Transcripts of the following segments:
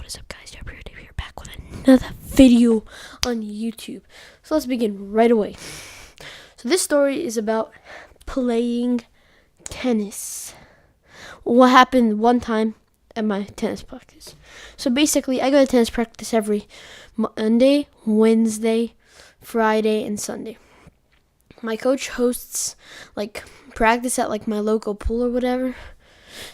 What is up, guys? We're back with another video on YouTube. So let's begin right away. So this story is about playing tennis. What happened one time at my tennis practice. So basically, I go to tennis practice every Monday, Wednesday, Friday, and Sunday. My coach hosts like practice at like my local pool or whatever.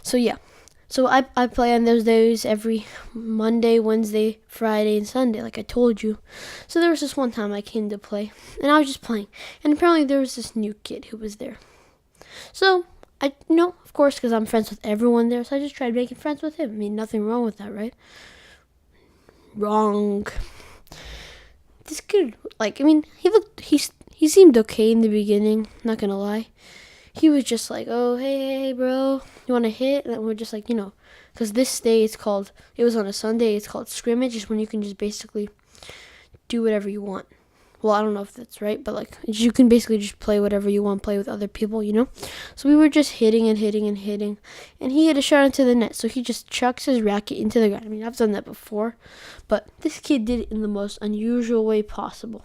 So yeah. So I play on those days every Monday, Wednesday, Friday, and Sunday, like I told you. So there was this one time I came to play, and I was just playing. And apparently there was this new kid who was there. So of course, because I'm friends with everyone there, so I just tried making friends with him. I mean, nothing wrong with that, right? Wrong. This kid, he seemed okay in the beginning, not gonna lie. He was just like, oh, hey, bro, you want to hit? And we're just like, because this day it was on a Sunday, it's called scrimmage, is when you can just basically do whatever you want. Well, I don't know if that's right, but like, you can basically just play whatever you want, play with other people, So we were just hitting and hitting and hitting, and he hit a shot into the net, so he just chucks his racket into the ground. I mean, I've done that before, but this kid did it in the most unusual way possible.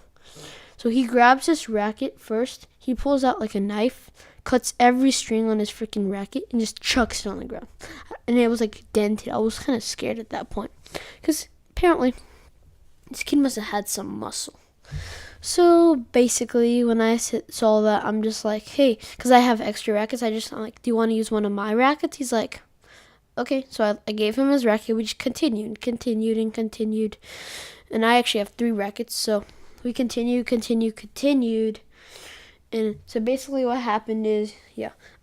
So he grabs his racket first, he pulls out like a knife, cuts every string on his freaking racket, and just chucks it on the ground. And it was like dented. I was kind of scared at that point, because apparently this kid must have had some muscle. So basically, when I saw that, I'm just like, hey, because I have extra rackets, I'm like, do you want to use one of my rackets? He's like, okay. So I gave him his racket. We just continued. And I actually have 3 rackets, so we continued. And so basically what happened is,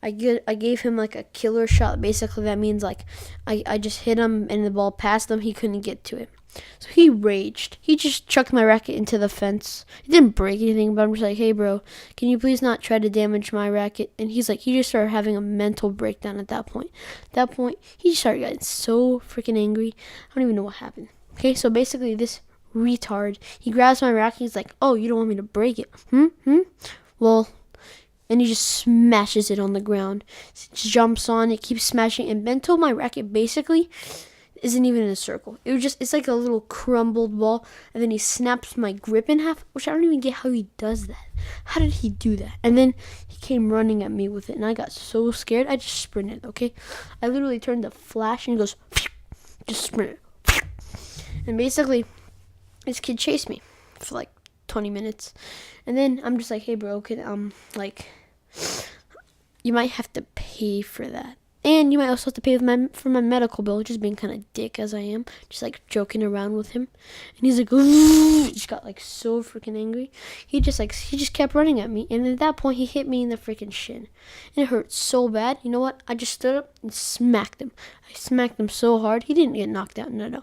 I gave him like a killer shot. Basically that means like I just hit him and the ball passed him. He couldn't get to it. So he raged. He just chucked my racket into the fence. It didn't break anything, but I'm just like, hey bro, can you please not try to damage my racket? And he just started having a mental breakdown at that point. At that point, he just started getting so freaking angry. I don't even know what happened. Okay, so basically this retard, he grabs my racket. He's like, oh, you don't want me to break it? Well, and he just smashes it on the ground. Jumps on it, keeps smashing, and bento my racket basically isn't even in a circle. It's like a little crumbled ball, and then he snaps my grip in half, which I don't even get how he does that. How did he do that? And then he came running at me with it, and I got so scared, I just sprinted, okay? I literally turned the flash, and he goes, just sprinted. And basically, this kid chased me for like 20 minutes. And then I'm just like, hey bro, you might have to pay for that. And you might also have to pay for my medical bill, just being kind of dick as I am. Just like joking around with him. And he's like, ooh, he just got like so freaking angry. He just kept running at me. And at that point, he hit me in the freaking shin. And it hurt so bad. You know what? I just stood up and smacked him. I smacked him so hard. He didn't get knocked out. No.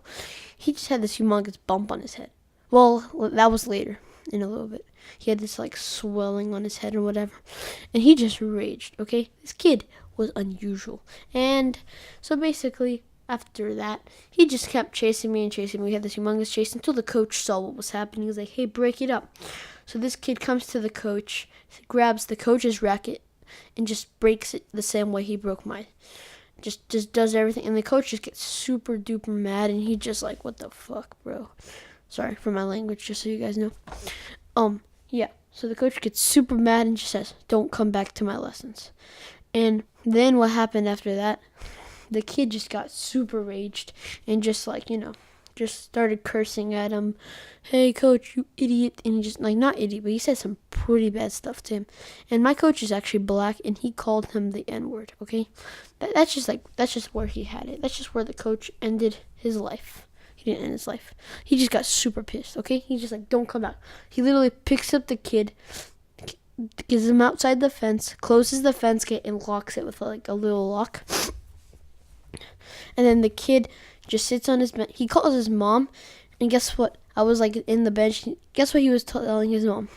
He just had this humongous bump on his head. Well, that was later. In a little bit, he had this like swelling on his head or whatever, and he just raged. Okay, this kid was unusual, and so basically after that, he just kept chasing me. We had this humongous chase until the coach saw what was happening. He was like, "Hey, break it up." So this kid comes to the coach, grabs the coach's racket, and just breaks it the same way he broke mine. Just does everything, and the coach just gets super duper mad, and he just like, "What the fuck, bro?" Sorry for my language, just so you guys know. So the coach gets super mad and just says, don't come back to my lessons. And then what happened after that, the kid just got super raged and just just started cursing at him. Hey coach, you idiot. And he just not idiot, but he said some pretty bad stuff to him. And my coach is actually black, and he called him the N-word, okay? That's just where he had it. That's just where the coach ended his life. He didn't end his life. He just got super pissed, okay? He's just like, don't come back. He literally picks up the kid, gets him outside the fence, closes the fence gate, and locks it with like a little lock. And then the kid just sits on his bench. He calls his mom, and guess what? I was like in the bench. Guess what he was telling his mom?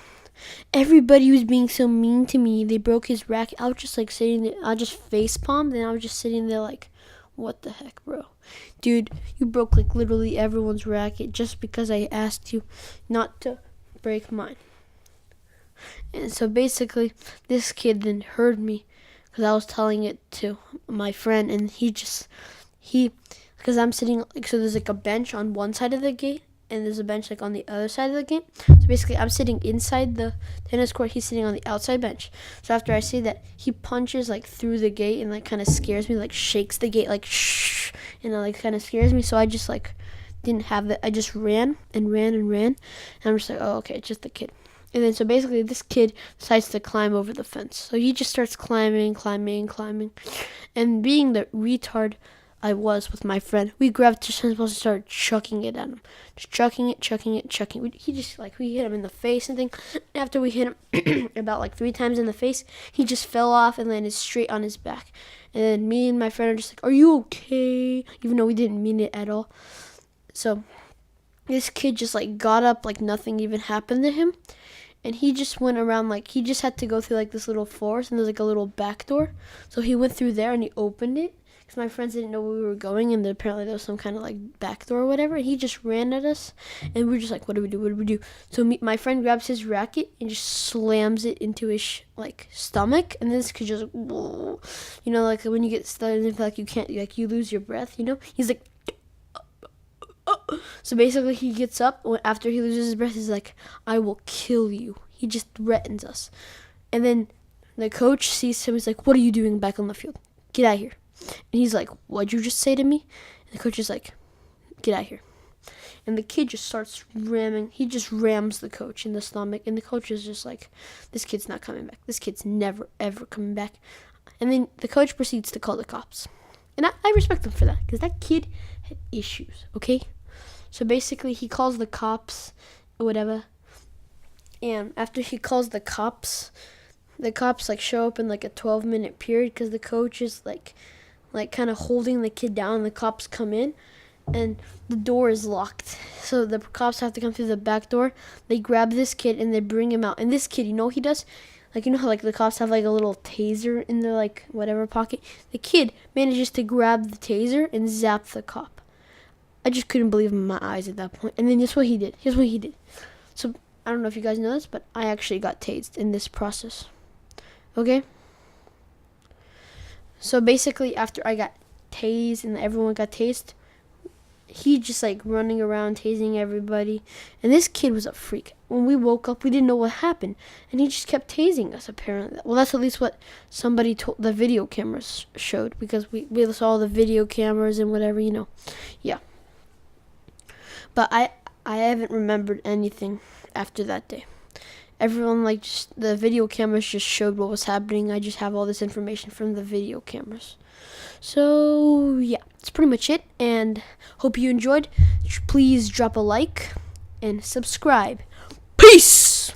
Everybody was being so mean to me. They broke his racket. I was just like sitting there. I just face palmed, and I was just sitting there like, what the heck, bro? Dude, you broke like literally everyone's racket just because I asked you not to break mine. And so basically, this kid then heard me because I was telling it to my friend, and he because I'm sitting like, so there's like a bench on one side of the gate and there's a bench like on the other side of the gate. So basically I'm sitting inside the tennis court, he's sitting on the outside bench. So after I see that, he punches like through the gate and like kind of scares me, like shakes the gate like shh, and it like kind of scares me. So I just like didn't have that. I just ran and ran and ran, and I'm just like, oh, okay, it's just the kid. And then so basically this kid decides to climb over the fence. So he just starts climbing. And being the retard I was with my friend, we grabbed two tennis balls and started chucking it at him. Just chucking it. We hit him in the face and thing. After we hit him about like 3 times in the face, he just fell off and landed straight on his back. And then me and my friend are just like, are you okay? Even though we didn't mean it at all. So this kid just like got up like nothing even happened to him. And he just went around, like, he just had to go through, like, this little forest, and there's, like, a little back door. So he went through there, and he opened it, because my friends didn't know where we were going, and apparently there was some kind of, like, back door or whatever. And he just ran at us, and we were just like, what do we do? So my friend grabs his racket and just slams it into his, stomach, and this kid just, whoa. You know, like, when you get stunned, like, you can't, like, you lose your breath, you know? He's like, so basically he gets up after he loses his breath. He's like, I will kill you. He just threatens us. And then the coach sees him. He's like, what are you doing back on the field? Get out of here. And he's like, what'd you just say to me? And the coach is like, get out of here. And the kid just starts ramming. He just rams the coach in the stomach. And the coach is just like, this kid's not coming back. This kid's never, ever coming back. And then the coach proceeds to call the cops. And I respect him for that, because that kid had issues, okay? So basically, he calls the cops or whatever. And after he calls the cops show up in like a 12-minute period, because the coach is like kind of holding the kid down. And the cops come in, and the door is locked. So the cops have to come through the back door. They grab this kid and they bring him out. And this kid, you know what he does? Like, you know how like the cops have like a little taser in their like whatever pocket? The kid manages to grab the taser and zap the cop. I just couldn't believe my eyes at that point. And then here's what he did. So I don't know if you guys know this, but I actually got tased in this process. Okay? So basically, after I got tased and everyone got tased, he just like running around tasing everybody. And this kid was a freak. When we woke up, we didn't know what happened. And he just kept tasing us, apparently. Well, that's at least what somebody told, the video cameras showed. Because we saw the video cameras and whatever, you know. Yeah. But I haven't remembered anything after that day. Everyone, like, just, the video cameras just showed what was happening. I just have all this information from the video cameras. So, yeah, that's pretty much it. And hope you enjoyed. Please drop a like and subscribe. Peace!